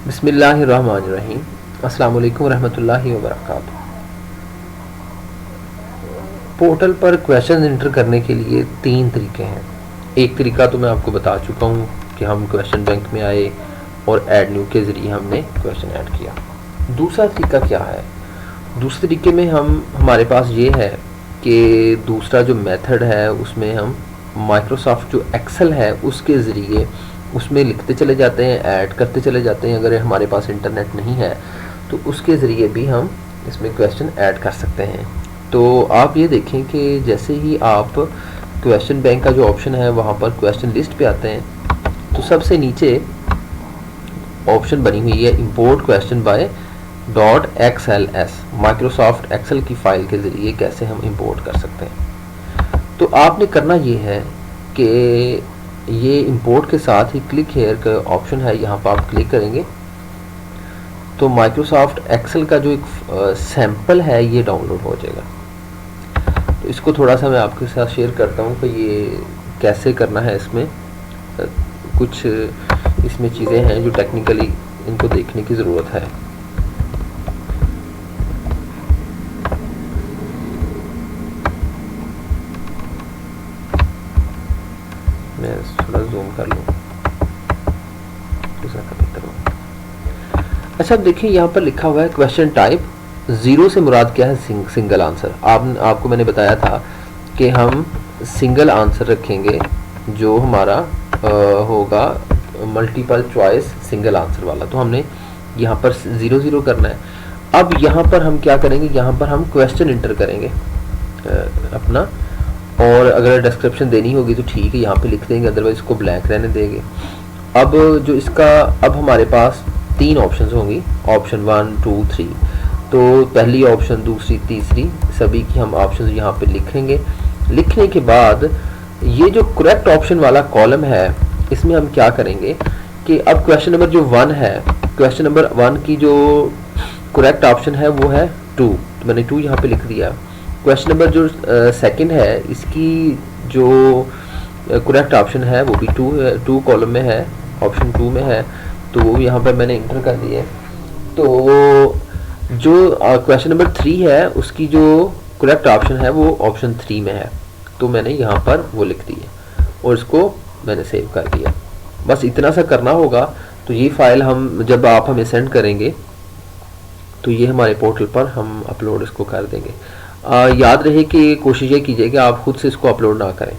बिस्मिल्लाहिर्रहमानिर्रहीम। अस्सलाम वालेकुम रहमतुल्लाहि व बरकातुहू। पोर्टल पर क्वेश्चन इंटर करने के लिए तीन तरीके हैं। एक तरीका तो मैं आपको बता चुका हूँ कि हम क्वेश्चन बैंक में आए और ऐड न्यू के ज़रिए हमने क्वेश्चन ऐड किया। दूसरा तरीका क्या है? दूसरे तरीके में हमारे पास ये है कि दूसरा जो मेथड है उसमें हम माइक्रोसॉफ्ट जो एक्सेल है उसके ज़रिए उसमें लिखते चले जाते हैं, ऐड करते चले जाते हैं। अगर हमारे पास इंटरनेट नहीं है तो उसके ज़रिए भी हम इसमें क्वेश्चन ऐड कर सकते हैं। तो आप ये देखें कि जैसे ही आप क्वेश्चन बैंक का जो ऑप्शन है वहाँ पर क्वेश्चन लिस्ट पे आते हैं तो सबसे नीचे ऑप्शन बनी हुई है import question by .xls। Microsoft Excel की फ़ाइल के ज़रिए कैसे हम इंपोर्ट कर सकते हैं। तो आपने करना ये है कि ये इंपोर्ट के साथ ही क्लिक हेयर का ऑप्शन है, यहाँ पर आप क्लिक करेंगे तो माइक्रोसॉफ्ट एक्सेल का जो एक सैम्पल है ये डाउनलोड हो जाएगा। तो इसको थोड़ा सा मैं आपके साथ शेयर करता हूँ कि ये कैसे करना है। इसमें कुछ इसमें चीज़ें हैं जो टेक्निकली इनको देखने की ज़रूरत है। मैं थोड़ा जूम कर लूँ। अच्छा देखिए यहाँ पर लिखा हुआ है क्वेश्चन टाइप। ज़ीरो से मुराद क्या है? Single answer. आपको मैंने बताया था कि हम सिंगल आंसर रखेंगे जो हमारा होगा मल्टीपल चॉइस सिंगल आंसर वाला। तो हमने यहाँ पर 0 करना है। अब यहाँ पर हम क्या करेंगे, यहाँ पर हम क्वेश्चन इंटर करेंगे अपना, और अगर डिस्क्रिप्शन देनी होगी तो ठीक है यहाँ पे लिख देंगे, अदरवाइज इसको ब्लैंक रहने देंगे। अब जो इसका अब हमारे पास तीन ऑप्शंस होंगी, ऑप्शन 1 2 3। तो पहली ऑप्शन, दूसरी, तीसरी, सभी की हम ऑप्शन यहाँ पे लिखेंगे। लिखने के बाद ये जो करेक्ट ऑप्शन वाला कॉलम है इसमें हम क्या करेंगे कि अब क्वेश्चन नंबर जो 1 है, क्वेश्चन नंबर 1 की जो करेक्ट ऑप्शन है वो है 2, तो मैंने 2 यहाँ पे लिख दिया। क्वेश्चन नंबर जो सेकंड है इसकी जो करेक्ट ऑप्शन है वो भी 2 कॉलम में है, ऑप्शन 2 में है, तो वो यहाँ पर मैंने इंटर कर दिया। तो जो क्वेश्चन नंबर 3 है उसकी जो करेक्ट ऑप्शन है वो ऑप्शन 3 में है, तो मैंने यहाँ पर वो लिख दिया और इसको मैंने सेव कर दिया। बस इतना सा करना होगा। तो ये फाइल हम जब आप हमें सेंड करेंगे तो ये हमारे पोर्टल पर हम अपलोड इसको कर देंगे। याद रहे कि कोशिश ये कीजिए कि आप खुद से इसको अपलोड ना करें।